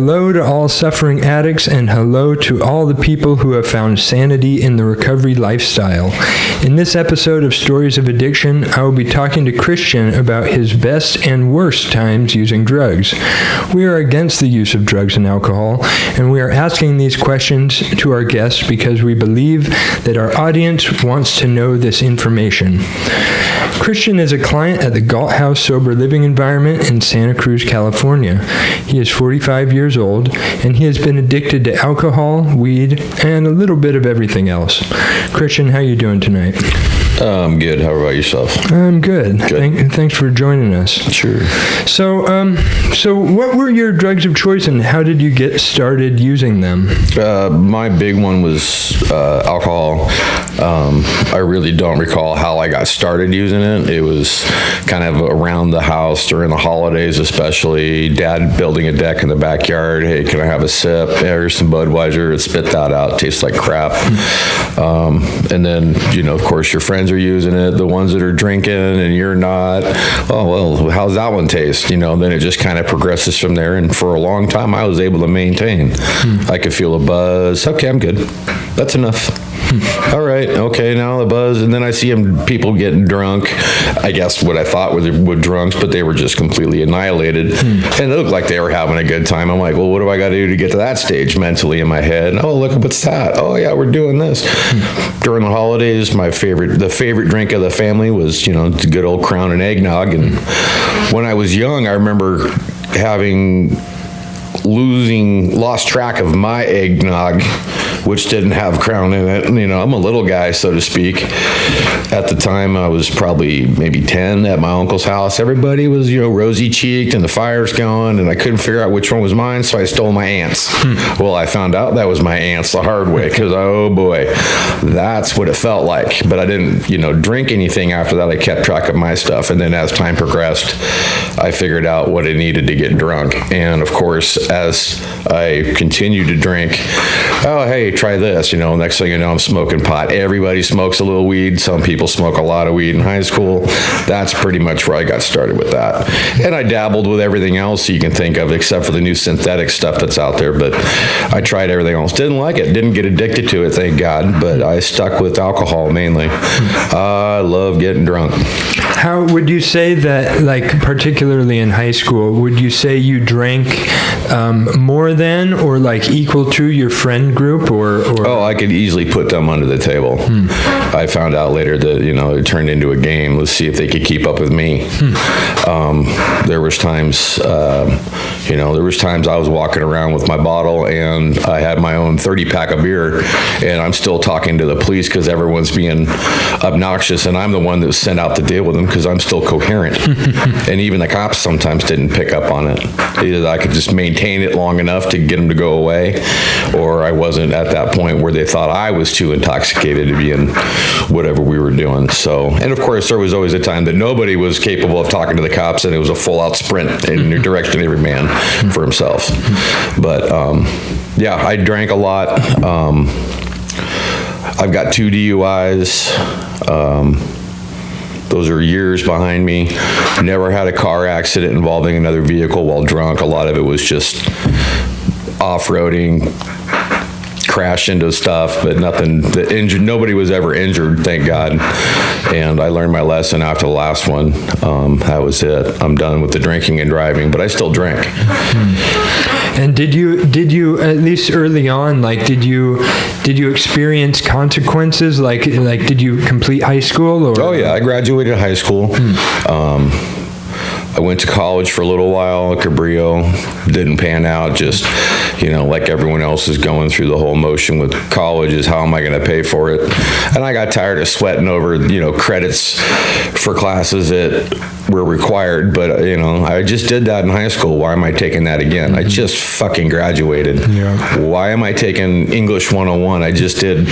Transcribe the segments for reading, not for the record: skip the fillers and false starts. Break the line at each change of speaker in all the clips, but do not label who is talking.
Hello to all suffering addicts, and hello to all the people who have found sanity in the recovery lifestyle. In this episode of Stories of Addiction, I will be talking to Christian about his best and worst times using drugs. We are against the use of drugs and alcohol, and we are asking these questions to our guests because we believe that our audience wants to know this information. Christian is a client at the Gault House Sober Living Environment in Santa Cruz, California. He is 45 years old, and he has been addicted to alcohol, weed, and a little bit of everything else. Christian, how are you doing tonight?
I'm good. How about yourself?
I'm good. Thanks for joining us.
Sure.
So what were your drugs of choice, and how did you get started using them?
My big one was alcohol. I really don't recall how I got started using it. It was kind of around the house during the holidays, especially. Dad building a deck in the backyard. Hey, can I have a sip? Here's some Budweiser. Spit that out. Tastes like crap. And then, of course, your friends are using it. The ones that are drinking and you're not. Oh, well, how's that one taste? Then it just kind of progresses from there. And for a long time, I was able to maintain. I could feel a buzz. Okay, I'm good. That's enough. All right, okay, now the buzz, and then I see people getting drunk. I guess what I thought were drunks, but they were just completely annihilated, and it looked like they were having a good time. I'm like, well, what do I got to do to get to that stage mentally in my head? And, oh, look, what's that? Oh, yeah, we're doing this. During the holidays, the favorite drink of the family was, the good old Crown and eggnog, and when I was young, I remember lost track of my eggnog, which didn't have Crown in it. I'm a little guy, so to speak. At the time, I was probably maybe 10 at my uncle's house. Everybody was, rosy-cheeked and the fire's going, and I couldn't figure out which one was mine, so I stole my aunt's. Well, I found out that was my aunt's the hard way, because, oh boy, that's what it felt like. But I didn't, drink anything after that. I kept track of my stuff, and then as time progressed, I figured out what I needed to get drunk. And, of course, as I continued to drink, oh, hey, try this, next thing you know, I'm smoking pot. Everybody smokes a little weed. Some people smoke a lot of weed in high school. That's pretty much where I got started with that. And I dabbled with everything else you can think of, except for the new synthetic stuff that's out there. But I tried everything else. Didn't like it. Didn't get addicted to it, thank God. But I stuck with alcohol mainly. I love getting drunk.
How would you say that, particularly in high school, would you say you drank more than or equal to your friend group? Or
Oh, I could easily put them under the table. I found out later that, it turned into a game. Let's see if they could keep up with me. There was times, I was walking around with my bottle and I had my own 30-pack of beer, and I'm still talking to the police because everyone's being obnoxious, and I'm the one that was sent out to deal with them because I'm still coherent. And even the cops sometimes didn't pick up on it. Either I could just maintain it long enough to get them to go away, or I wasn't at that point where they thought I was too intoxicated to be in whatever we were doing. So, and of course, there was always a time that nobody was capable of talking to the cops, and it was a full-out sprint in your direction, every man for himself. But I drank a lot. I've got 2 DUIs. Those are years behind me. Never had a car accident involving another vehicle while drunk. A lot of it was just off-roading, crash into stuff, but nothing that injured. Nobody was ever injured, thank God. And I learned my lesson after the last one. That was it. I'm done with the drinking and driving, but I still drink.
And did you at least early on, did you experience consequences? Did you complete high school? Or?
Oh yeah, I graduated high school. I went to college for a little while at Cabrillo. Didn't pan out. Just, like everyone else is going through the whole motion with college is how am I going to pay for it? And I got tired of sweating over, credits for classes that were required. But, I just did that in high school. Why am I taking that again? I just fucking graduated. Yeah. Why am I taking English 101? I just did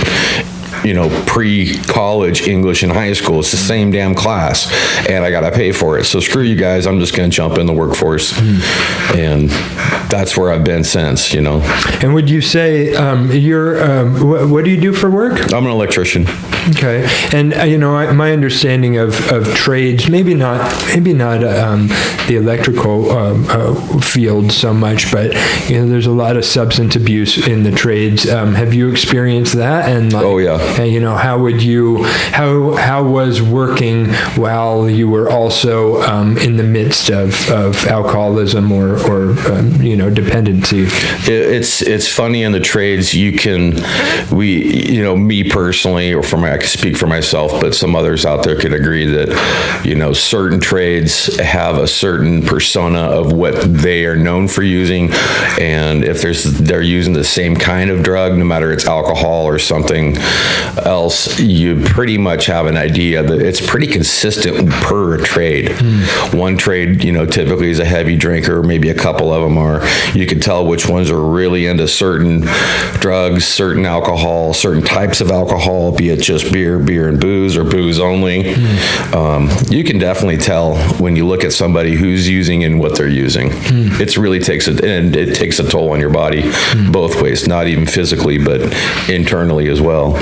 pre-college English in high school. It's the same damn class, and I got to pay for it. So screw you guys. I'm just going to jump in the workforce. And that's where I've been since,
And would you say what do you do for work?
I'm an electrician.
Okay, and my understanding of trades, maybe not the electrical field so much, but there's a lot of substance abuse in the trades. Have you experienced that? And
oh yeah.
How was working while you were also in the midst of alcoholism or dependency?
It's funny in the trades. Me personally, or I can speak for myself, but some others out there could agree that, certain trades have a certain persona of what they are known for using. And if they're using the same kind of drug, no matter it's alcohol or something else, you pretty much have an idea that it's pretty consistent per trade. One trade, typically is a heavy drinker, maybe a couple of them are. You can tell which ones are really into certain drugs, certain alcohol, certain types of alcohol, be it just beer, and booze, or booze only. You can definitely tell when you look at somebody who's using and what they're using. It really takes a toll on your body both ways, not even physically, but internally as well.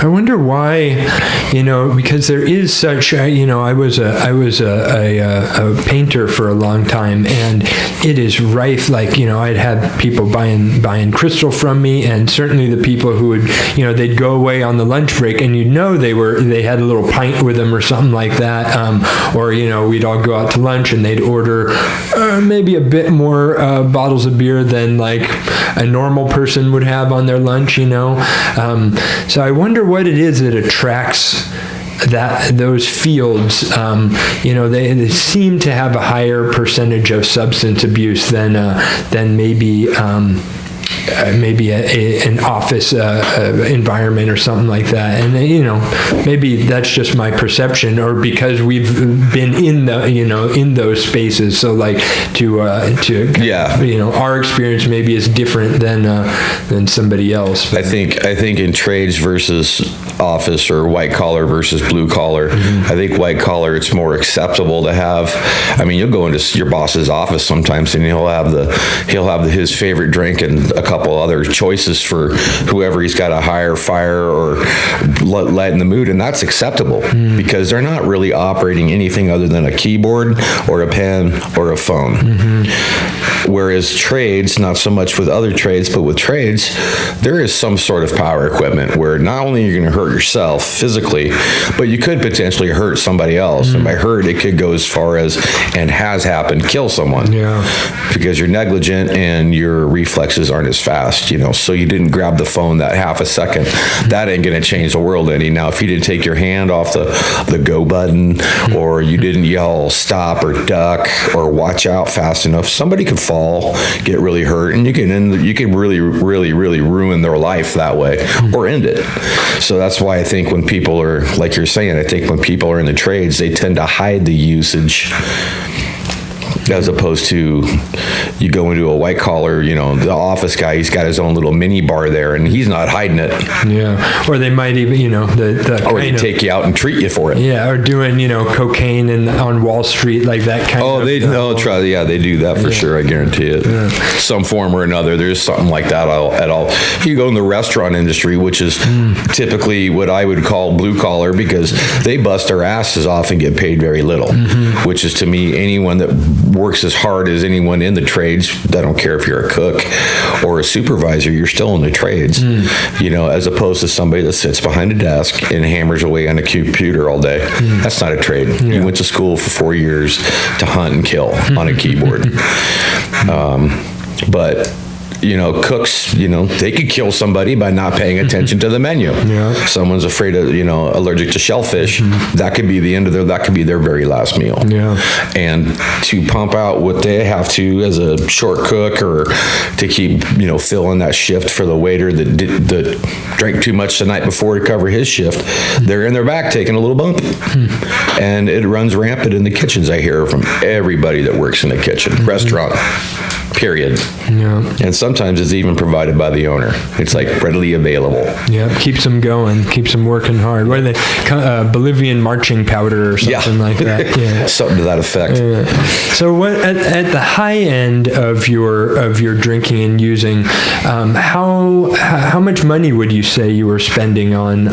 I wonder why, because there is such, I was a painter for a long time, and it is rife. I'd have people buying crystal from me, and certainly the people who would, they'd go away on the lunch break, and they had a little pint with them or something like that, or we'd all go out to lunch, and they'd order maybe a bit more bottles of beer than like a normal person would have on their lunch, So I wonder what it is that attracts those fields. They seem to have a higher percentage of substance abuse than maybe an office environment or something like that. And maybe that's just my perception, or because we've been in those spaces. So our experience maybe is different than somebody else. But I
think in trades versus office, or white collar versus blue collar, I think white collar, it's more acceptable to have. You'll go into your boss's office sometimes, and he'll have his favorite drink and a couple other choices for whoever he's got to hire, fire, or lighten the mood, and that's acceptable because they're not really operating anything other than a keyboard or a pen or a phone. Whereas trades, not so much with other trades, but with trades, there is some sort of power equipment where not only are you going to hurt yourself physically, but you could potentially hurt somebody else. And by hurt, it could go as far as, and has happened, kill someone. Because you're negligent and your reflexes aren't as fast, so you didn't grab the phone that half a second. That ain't going to change the world any. Now, if you didn't take your hand off the go button, or you didn't yell stop or duck or watch out fast enough, somebody could fall, get really hurt, and you could really, really, really ruin their life that way, or end it. So that's why I think when people are, like you're saying, I think when people are in the trades, they tend to hide the usage, as opposed to you go into a white collar, the office guy, he's got his own little mini bar there, and he's not hiding it.
Or they might even, or
they take you out and treat you for it.
Or doing, cocaine on Wall Street, like that kind of
they do that for sure, I guarantee it. Some form or another, there's something like that at all. You go in the restaurant industry, which is typically what I would call blue collar, because they bust their asses off and get paid very little, which is, to me, anyone that works as hard as anyone in the trades. I don't care if you're a cook or a supervisor, you're still in the trades, as opposed to somebody that sits behind a desk and hammers away on a computer all day. That's not a trade. You went to school for 4 years to hunt and kill on a keyboard. But cooks, they could kill somebody by not paying attention to the menu. Someone's afraid of, allergic to shellfish. That could be the end of that could be their very last meal. And to pump out what they have to as a short cook, or to keep, filling that shift for the waiter that drank too much the night before to cover his shift, they're in their back taking a little bump. And it runs rampant in the kitchens. I hear from everybody that works in the kitchen, restaurant. period.
Yeah.
And sometimes it's even provided by the owner. It's like readily available.
Yeah, keeps them going, keeps them working hard. What are they? Bolivian marching powder or something like that. Yeah.
Something to that effect.
So what at the high end of your drinking and using, how much money would you say you were spending on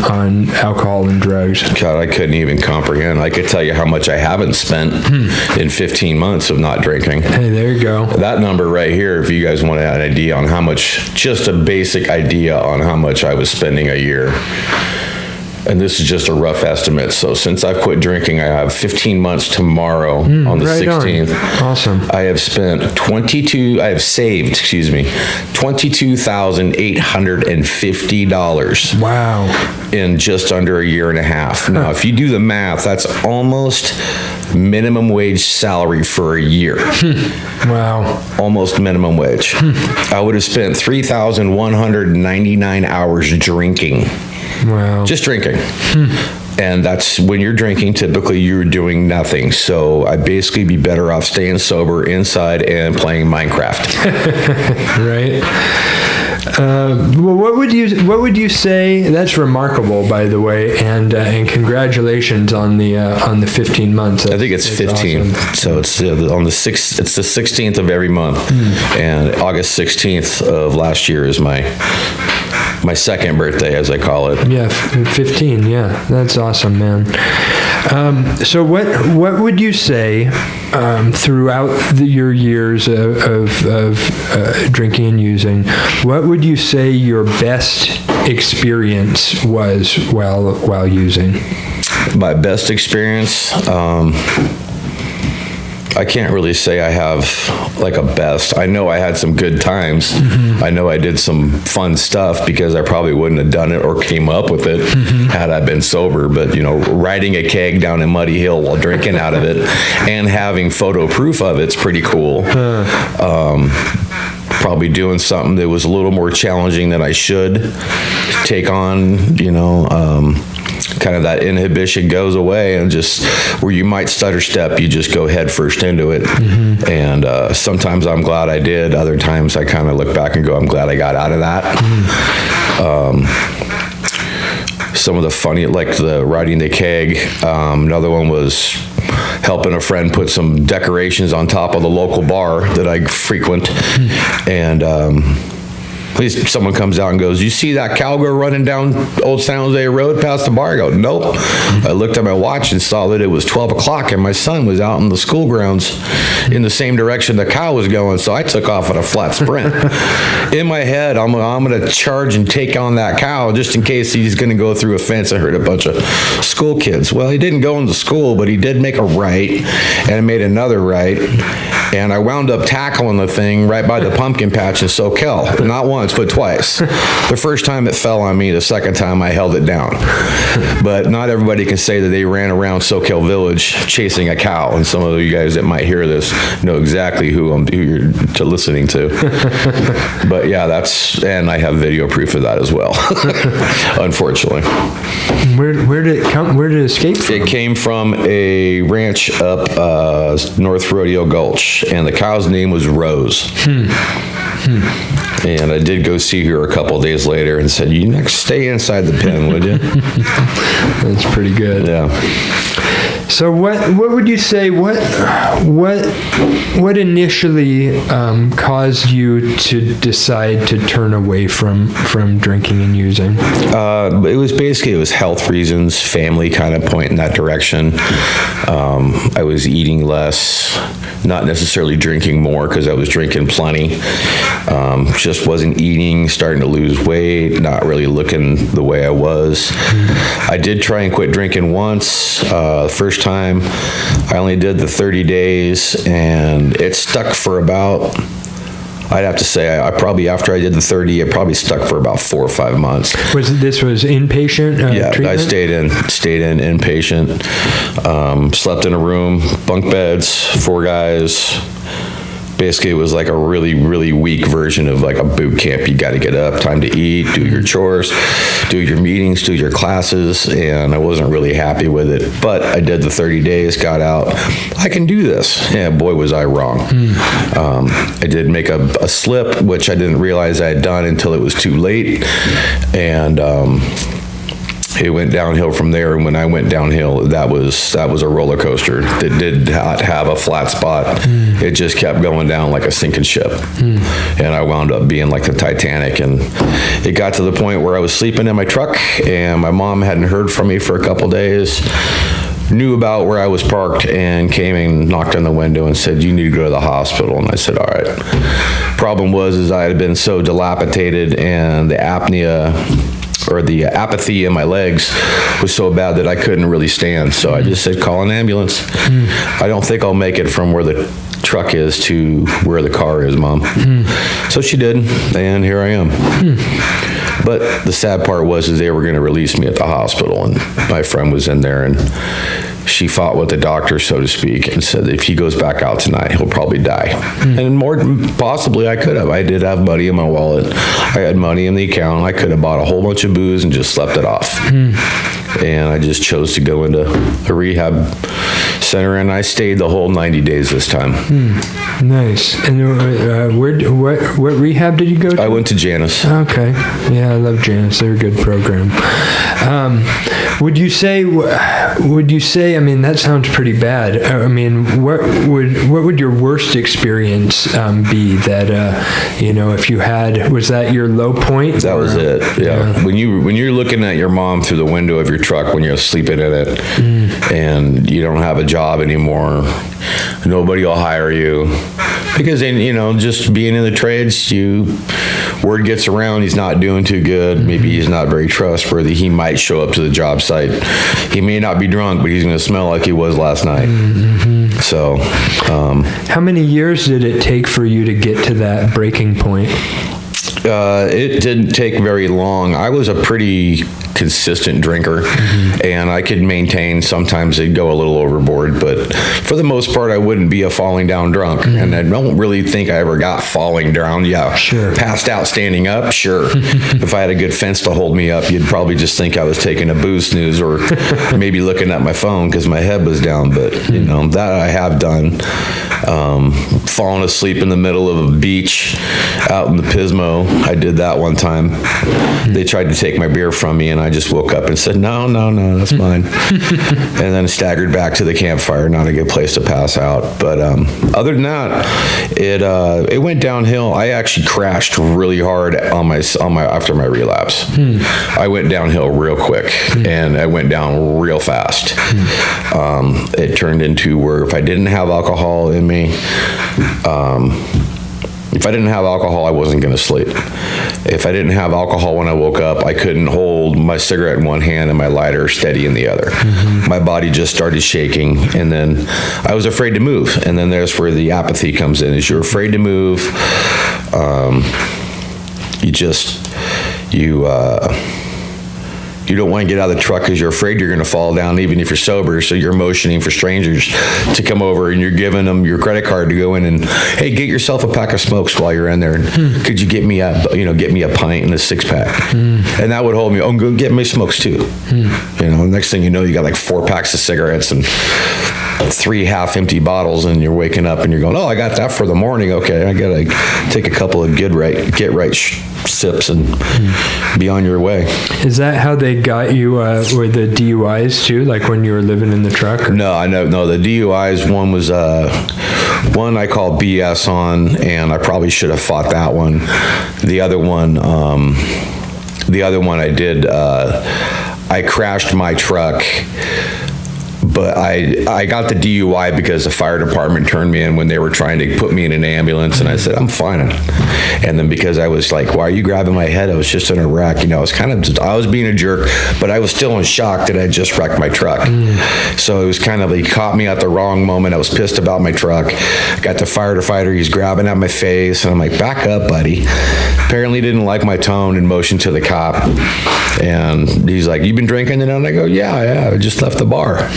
alcohol and drugs?
God, I couldn't even comprehend. I could tell you how much I haven't spent in 15 months of not drinking.
Hey, there you go.
That number right here, if you guys want an idea on how much, just a basic idea on how much I was spending a year. And this is just a rough estimate. So since I've quit drinking, I have 15 months tomorrow on the
right
16th.
On. Awesome.
I have saved, $22,850.
Wow.
In just under a year and a half. Now, if you do the math, that's almost minimum wage salary for a year.
Wow.
Almost minimum wage. I would have spent 3,199 hours drinking.
Wow.
Just drinking. And that's when you're drinking, typically you're doing nothing. So I'd basically be better off staying sober inside and playing Minecraft.
Right. Well, what would you say? That's remarkable, by the way, and congratulations on the 15 months.
I think it's 15. Awesome. So it's on the 6th. It's the 16th of every month, and August 16th of last year is my second birthday, as I call it.
Yeah, 15. Yeah, that's awesome, man. So what would you say throughout your years of drinking and using? What would you say your best experience was while using?
My best experience. I can't really say I have like a best. I know I had some good times. I know I did some fun stuff because I probably wouldn't have done it or came up with it had I been sober. But, riding a keg down in Muddy Hill while drinking out of it and having photo proof of it's pretty cool. Probably doing something that was a little more challenging than I should take on, kind of that inhibition goes away, and just where you might stutter step, you just go head first into it. And sometimes I'm glad I did. Other times I kind of look back and go, I'm glad I got out of that. Some of the funny, like the riding the keg. Another one was helping a friend put some decorations on top of the local bar that I frequent. And someone comes out and goes, "You see that cowgirl running down Old San Jose Road past the bar?" I go, "Nope." I looked at my watch and saw that it was 12 o'clock and my son was out in the school grounds in the same direction the cow was going, so I took off at a flat sprint. In my head, I'm going to charge and take on that cow just in case he's going to go through a fence and hurt a bunch of school kids. Well, he didn't go into school, but he did make a right and made another right. And I wound up tackling the thing right by the pumpkin patch in Soquel. Not once, but twice. The first time it fell on me, the second time I held it down. But not everybody can say that they ran around Soquel Village chasing a cow. And some of you guys that might hear this know exactly who you're listening to. But yeah, and I have video proof of that as well. Unfortunately.
Where did it come? Where did it escape from?
It came from a ranch up North Rodeo Gulch. And the cow's name was Rose. And I did go see her a couple days later and said, "You next stay inside the pen, would you?"
That's pretty good.
Yeah.
So what would you say? What initially caused you to decide to turn away from drinking and using?
It was health reasons, family kind of point in that direction. I was eating less, not necessarily drinking more because I was drinking plenty. Just wasn't eating, starting to lose weight, not really looking the way I was. I did try and quit drinking once. First time, I only did the 30 days, and it stuck for about, I'd have to say, I probably, after I did the 30, it probably stuck for about 4 or 5 months.
This was inpatient treatment?
I stayed in inpatient, slept in a room, bunk beds, 4 guys, basically it was like a really, really weak version of like a boot camp. You got to get up, time to eat, do your chores, do your meetings, do your classes, and I wasn't really happy with it. But I did the 30 days, got out. I can do this. Yeah, boy, was I wrong. I did make a slip, which I didn't realize I had done until it was too late, and it went downhill from there. And when I went downhill, that was a roller coaster. It did not have a flat spot. It just kept going down like a sinking ship. And I wound up being like the Titanic. And it got to the point where I was sleeping in my truck, and my mom hadn't heard from me for a couple days. Knew about where I was parked and came and knocked on the window and said, "You need to go to the hospital." And I said, "All right." Problem was I had been so dilapidated, and the apnea or the apathy in my legs was so bad that I couldn't really stand. So I just said, "Call an ambulance. I don't think I'll make it from where the truck is to where the car is, Mom." So she did, and here I am. But the sad part was they were going to release me at the hospital, and my friend was in there, and she fought with the doctor, so to speak, and said if he goes back out tonight, he'll probably die. And more possibly I could have. I did have money in my wallet. I had money in the account. I could have bought a whole bunch of booze and just slept it off. And I just chose to go into a rehab center, and I stayed the whole 90 days this time.
Nice. And what rehab did you go to?
I went to Janus.
Okay. Yeah, I love Janus. They're a good program. Would you say, I mean, that sounds pretty bad. I mean, what would your worst experience be that, if you had, was that your low point?
That was it. Yeah. When you're looking at your mom through the window of your truck when you're sleeping in it, and you don't have a job anymore, nobody will hire you because just being in the trades, word gets around he's not doing too good. Maybe he's not very trustworthy. He might show up to the job site. He may not be drunk, but he's going to smell like he was last night. So,
how many years did it take for you to get to that breaking point?
It didn't take very long. I was a pretty consistent drinker, and I could maintain. Sometimes it'd go a little overboard, but for the most part, I wouldn't be a falling down drunk. And I don't really think I ever got falling down. Yeah,
sure.
Passed out standing up, sure. If I had a good fence to hold me up, you'd probably just think I was taking a booze snooze or maybe looking at my phone because my head was down. But that I have done. Falling asleep in the middle of a beach out in the Pismo. I did that one time. They tried to take my beer from me, and I just woke up and said, no, that's mine. And then staggered back to the campfire. Not a good place to pass out. But other than that, it went downhill. I actually crashed really hard after my relapse. I went downhill real quick, and I went down real fast. It turned into where if I didn't have alcohol in me, if I didn't have alcohol, I wasn't going to sleep. If I didn't have alcohol when I woke up, I couldn't hold my cigarette in one hand and my lighter steady in the other. My body just started shaking, and then I was afraid to move. And then there's where the apathy comes in, is you're afraid to move. You don't want to get out of the truck because you're afraid you're going to fall down even if you're sober. So you're motioning for strangers to come over, and you're giving them your credit card to go in and, hey, get yourself a pack of smokes while you're in there. And could you get me a pint and a 6-pack? And that would hold me. Oh, go get me smokes too. Next thing you know, you got like 4 packs of cigarettes and 3 half-empty bottles, and you're waking up and you're going, oh, I got that for the morning. Okay, I got to take a couple of get right sips and be on your way.
Is that how they got you with the DUIs too? Like when you were living in the truck? Or?
No, the DUIs, one was one I called BS on, and I probably should have fought that one. The other one I did. I crashed my truck. But I got the DUI because the fire department turned me in when they were trying to put me in an ambulance, and I said, I'm fine. And then because I was like, why are you grabbing my head? I was just in a wreck. I was being a jerk, but I was still in shock that I just wrecked my truck. So it was kind of, he caught me at the wrong moment. I was pissed about my truck. Got the firefighter, he's grabbing at my face, and I'm like, back up, buddy. Apparently didn't like my tone and motioned to the cop. And he's like, you been drinking? And I go, yeah, I just left the bar.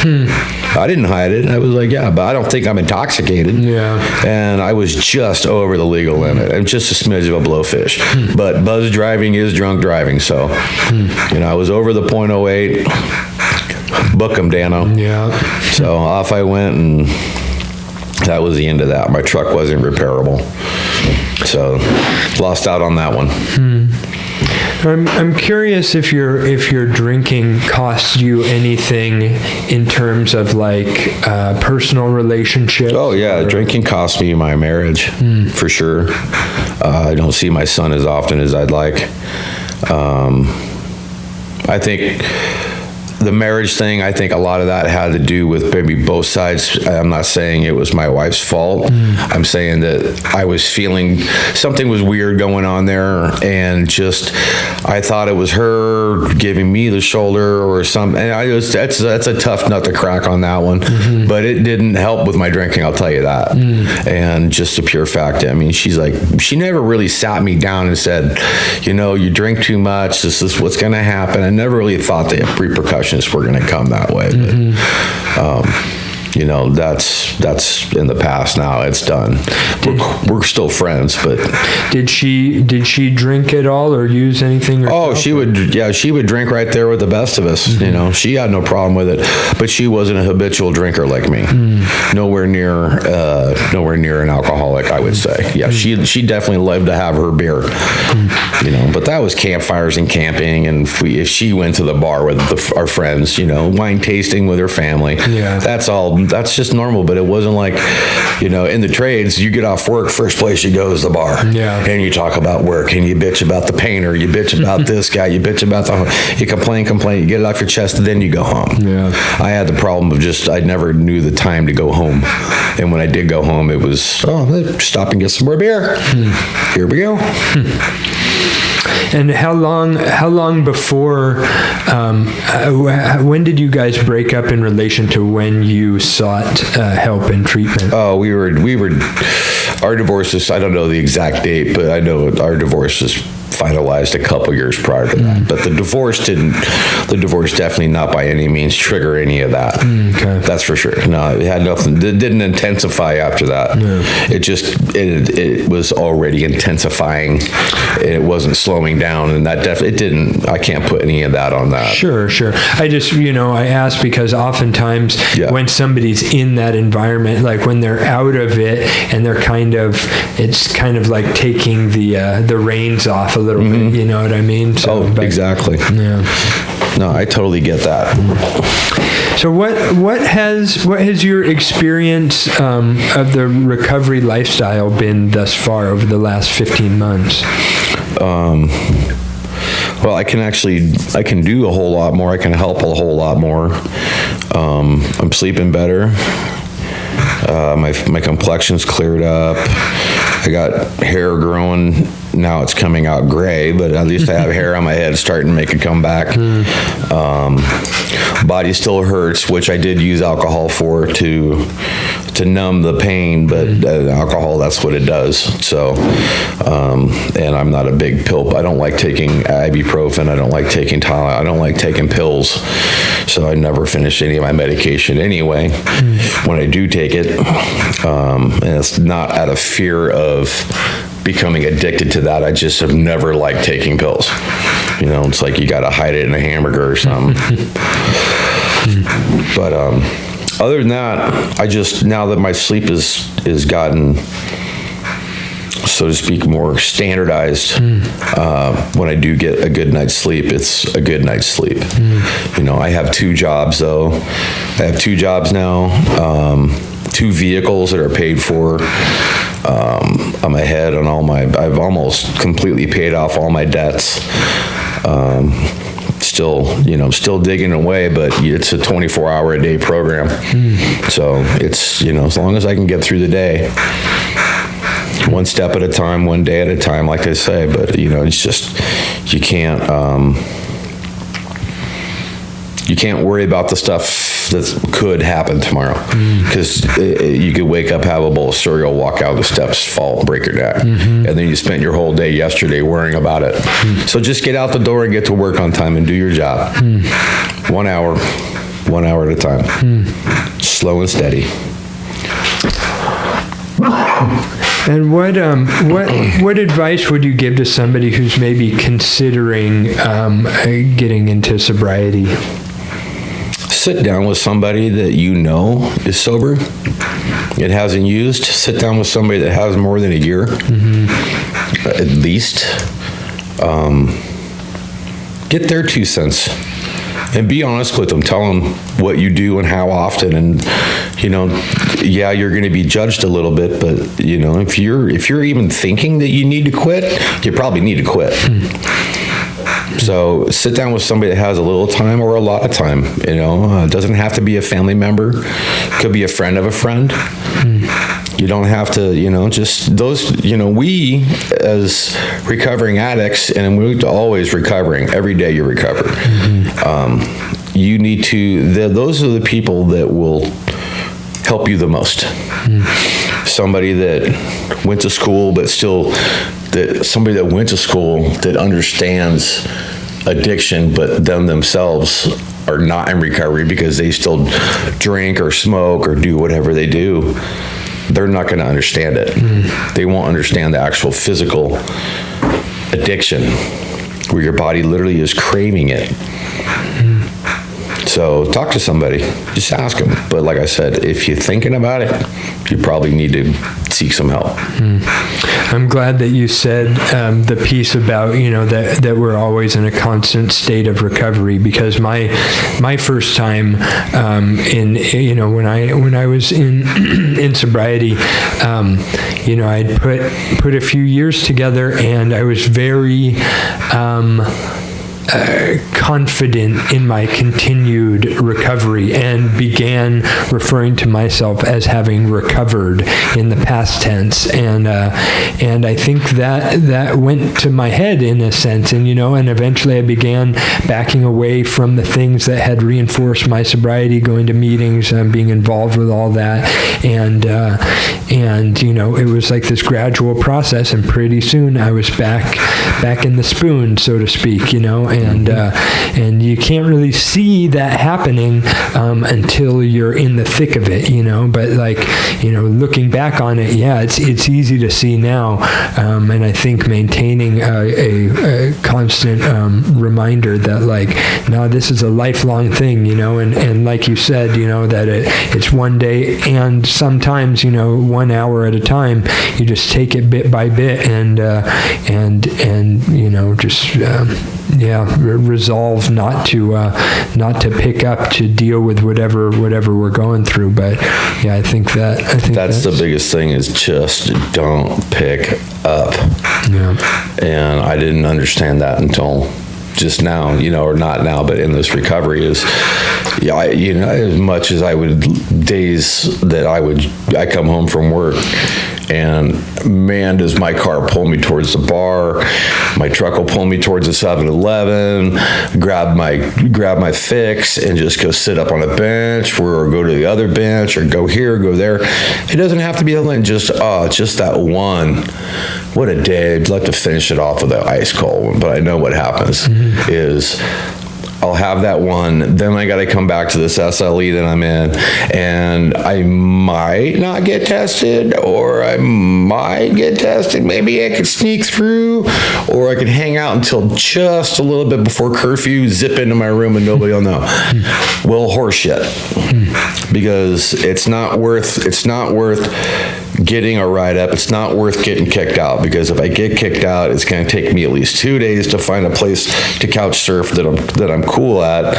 I didn't hide it. I was like, yeah, but I don't think I'm intoxicated.
Yeah.
And I was just over the legal limit. I'm just a smidge of a blowfish. But buzz driving is drunk driving. So, I was over the .08. Book 'em, Dano.
Yeah.
So off I went, and that was the end of that. My truck wasn't repairable. So lost out on that one.
I'm curious if your drinking costs you anything in terms of like personal relationships.
Oh yeah, drinking cost me my marriage for sure. I don't see my son as often as I'd like. I think the marriage thing, I think a lot of that had to do with maybe both sides. I'm not saying it was my wife's fault. I'm saying that I was feeling something was weird going on there, and just I thought it was her giving me the shoulder or something. And that's a tough nut to crack on that one. But it didn't help with my drinking, I'll tell you that. And just a pure fact. I mean, she never really sat me down and said, you drink too much, this is what's going to happen. I never really thought the repercussions were going to come that way. But, that's in the past now. It's done. We're still friends, but
did she drink at all or use anything herself?
Oh, she would drink right there with the best of us. She had no problem with it, but she wasn't a habitual drinker like me. Nowhere near an alcoholic, I would say. Yeah, she definitely loved to have her beer. But that was campfires and camping, and if she went to the bar with our friends, wine tasting with her family.
Yeah,
that's just normal. But it wasn't like, in the trades, you get off work, first place you go is the bar.
Yeah.
And you talk about work, and you bitch about the painter, you bitch about this guy, you bitch about you complain, you get it off your chest, and then you go home.
Yeah.
I had the problem of I never knew the time to go home. And when I did go home, it was, stop and get some more beer. Here we go.
And how long before, when did you guys break up in relation to when you sought help and treatment?
Oh, our divorce is, I don't know the exact date, but I know our divorce was finalized a couple years prior to that. But the divorce definitely not by any means trigger any of that.
Okay.
That's for sure. No, it had nothing. It didn't intensify after that. No. It was already intensifying. It wasn't slowing down, and that it didn't. I can't put any of that on that.
Sure. I just I ask because oftentimes when somebody's in that environment, like when they're out of it and they're it's kind of like taking the reins off a little bit, you know what I mean? So,
exactly.
Yeah.
No, I totally get that.
So what has your experience of the recovery lifestyle been thus far over the last 15 months?
Well, I can do a whole lot more. I can help a whole lot more. I'm sleeping better. My complexion's cleared up. I got hair growing. Now it's coming out gray, but at least I have hair on my head starting to make a comeback. Body still hurts, which I did use alcohol for to numb the pain, but alcohol, that's what it does. So, and I'm not a big pill. I don't like taking ibuprofen. I don't like taking Tylenol. I don't like taking pills. So I never finish any of my medication anyway. When I do take it, and it's not out of fear of becoming addicted to that. I just have never liked taking pills. It's like you got to hide it in a hamburger or something. But other than that, now that my sleep is gotten, so to speak, more standardized, when I do get a good night's sleep, it's a good night's sleep. I have 2 jobs though. I have 2 jobs now, 2 vehicles that are paid for. I'm ahead on I've almost completely paid off all my debts. Still digging away, but it's a 24-hour-a-day program. So it's, as long as I can get through the day, one step at a time, one day at a time, like I say, but it's just, you can't worry about the stuff that could happen tomorrow, because you could wake up, have a bowl of cereal, walk out the steps, fall, break your neck, and then you spent your whole day yesterday worrying about it. So just get out the door and get to work on time and do your job. 1 hour, 1 hour at a time. Slow and steady.
And what advice would you give to somebody who's maybe considering getting into sobriety?
Sit down with somebody that you know is sober. It hasn't used. Sit down with somebody that has more than a year, at least. Get their 2 cents. And be honest with them. Tell them what you do and how often. And, yeah, you're going to be judged a little bit, but, if you're even thinking that you need to quit, you probably need to quit. So sit down with somebody that has a little time or a lot of time. It doesn't have to be a family member. Could be a friend of a friend. You don't have to, just those, we as recovering addicts, and we're always recovering. Every day you recover. You need to, those are the people that will help you the most. Somebody that went to school, but still, somebody that went to school that understands addiction, but them themselves are not in recovery because they still drink or smoke or do whatever they do. They're not going to understand it. They won't understand the actual physical addiction where your body literally is craving it. So talk to somebody, just ask them. But like I said, if you're thinking about it, you probably need to seek some help.
I'm glad that you said the piece about, that we're always in a constant state of recovery, because my first time when I was in sobriety, I'd put a few years together, and I was very confident in my continued recovery, and began referring to myself as having recovered in the past tense, and I think that went to my head in a sense, and eventually I began backing away from the things that had reinforced my sobriety, going to meetings, being involved with all that, and it was like this gradual process, and pretty soon I was back in the spoon, so to speak, and you can't really see that happening until you're in the thick of it, but looking back on it, it's easy to see now, and I think maintaining a constant reminder that no, this is a lifelong thing, and like you said, that it's one day, and sometimes 1 hour at a time. You just take it bit by bit, and resolve not to pick up, to deal with whatever we're going through. But I think that's
the biggest thing, is just don't pick up. And I didn't understand that until just now, or not now, but in this recovery, is as much as I would, days that I come home from work, and man, does my car pull me towards the bar. My truck will pull me towards the 7-Eleven, grab my fix, and just go sit up on a bench, or go to the other bench, or go here, go there. It doesn't have to be just that one. What a day. I'd like to finish it off with an ice cold one, but I know what happens is I'll have that one, then I got to come back to this SLE that I'm in, and I might not get tested, or I might get tested. Maybe I could sneak through, or I could hang out until just a little bit before curfew, zip into my room, and nobody will know. Well, horseshit. Because it's not worth getting a ride up. It's not worth getting kicked out, because if I get kicked out, it's going to take me at least 2 days to find a place to couch surf that I'm cool at,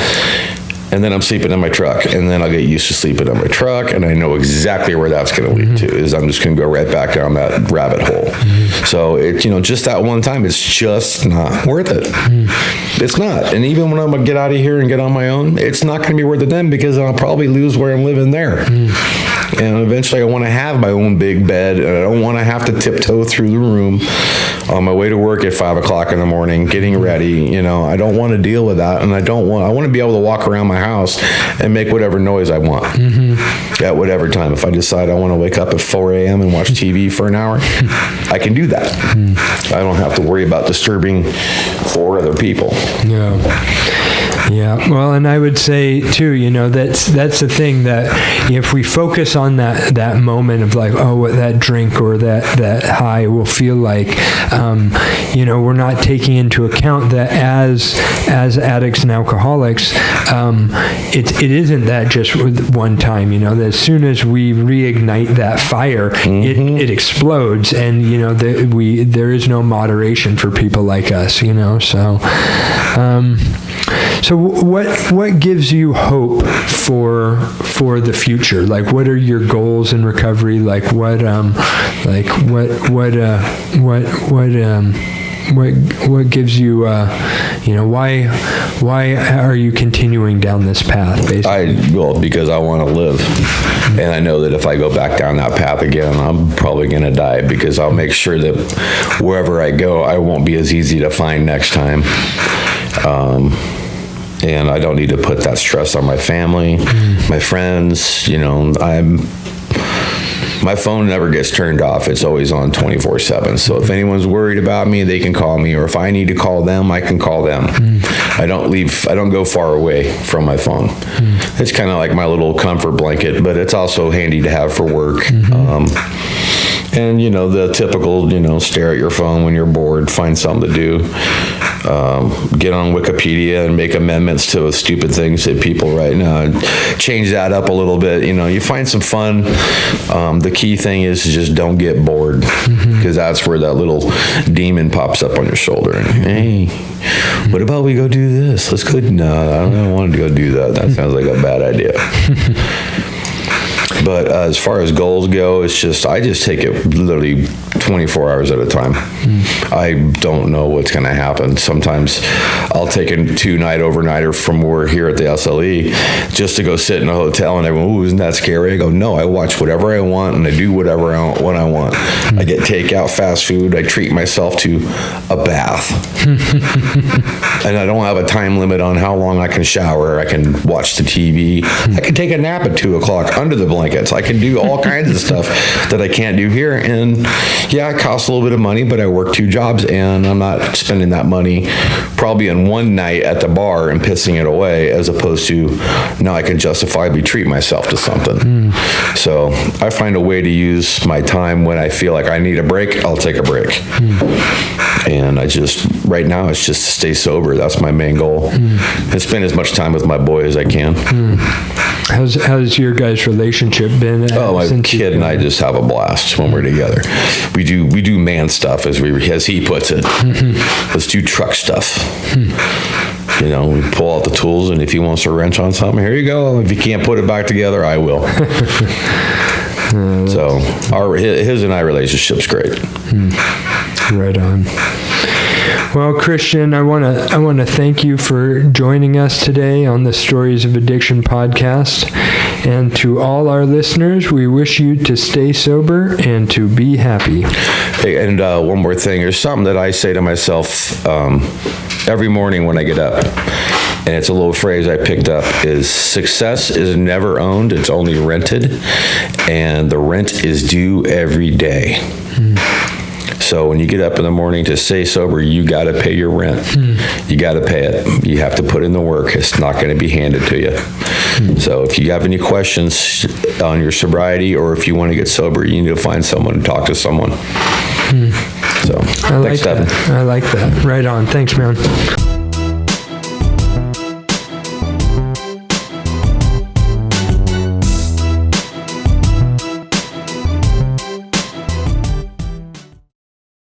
and then I'm sleeping in my truck, and then I'll get used to sleeping in my truck, and I know exactly where that's going to lead to, is I'm just going to go right back down that rabbit hole. So just that one time, it's just not worth it. It's not. And even when I'm going to get out of here and get on my own, it's not going to be worth it then, because I'll probably lose where I'm living there. And eventually I want to have my own big bed, and I don't want to have to tiptoe through the room on my way to work at 5 o'clock in the morning, getting ready. I don't want to deal with that. And I want to be able to walk around my house and make whatever noise I want at whatever time. If I decide I want to wake up at 4 a.m. and watch TV for an hour, I can do that. I don't have to worry about disturbing 4 other people.
Yeah. Yeah, well, and I would say too, that's the thing, that if we focus on that moment of like, oh, what that drink or that high will feel like, we're not taking into account that as addicts and alcoholics, it isn't that just with one time. That as soon as we reignite that fire, it explodes, and there is no moderation for people like us. So what gives you hope for the future? Like, what are your goals in recovery? Like, what gives you, why are you continuing down this path, basically?
Because I want to live. And I know that if I go back down that path again, I'm probably going to die, because I'll make sure that wherever I go, I won't be as easy to find next time. And I don't need to put that stress on my family, my friends. My phone never gets turned off. It's always on 24/7. So if anyone's worried about me, they can call me, or if I need to call them, I can call them. I don't go far away from my phone. It's kind of like my little comfort blanket, but it's also handy to have for work. And, the typical, stare at your phone when you're bored, find something to do. Get on Wikipedia and make amendments to stupid things that people write now. Change that up a little bit. You find some fun. The key thing is just don't get bored, because that's where that little demon pops up on your shoulder. And, hey, what about we go do this? Let's go. No, I don't want to go do that. That sounds like a bad idea. But as far as goals go, I just take it literally 24 hours at a time. I don't know what's going to happen. Sometimes I'll take a 2-night overnighter from work here at the SLE just to go sit in a hotel, and everyone, ooh, isn't that scary? I go, no, I watch whatever I want, and I do whatever I want. I get takeout, fast food. I treat myself to a bath. And I don't have a time limit on how long I can shower. I can watch the TV. I can take a nap at 2 o'clock under the blankets. I can do all kinds of stuff that I can't do here. And yeah, it costs a little bit of money, but I work 2 jobs, and I'm not spending that money probably in one night at the bar and pissing it away, as opposed to now I can justifiably treat myself to something. So I find a way to use my time. When I feel like I need a break, I'll take a break. And right now it's just to stay sober. That's my main goal. And spend as much time with my boy as I can.
How's your guys' relationship been?
My kid and I just have a blast when we're together. We do man stuff, as he puts it. Let's do truck stuff. We pull out the tools, and if he wants to wrench on something, here you go. If he can't put it back together, I will. So his and I relationship's great.
Right on. Well, Christian, I want to thank you for joining us today on the Stories of Addiction podcast. And to all our listeners, we wish you to stay sober and to be happy.
Hey, and one more thing. There's something that I say to myself every morning when I get up. And it's a little phrase I picked up, is success is never owned, it's only rented. And the rent is due every day. So when you get up in the morning to stay sober, you got to pay your rent. You got to pay it. You have to put in the work. It's not going to be handed to you. So if you have any questions on your sobriety, or if you want to get sober, you need to find someone and talk to someone. So thanks, Devin.
I like that. Right on. Thanks, man.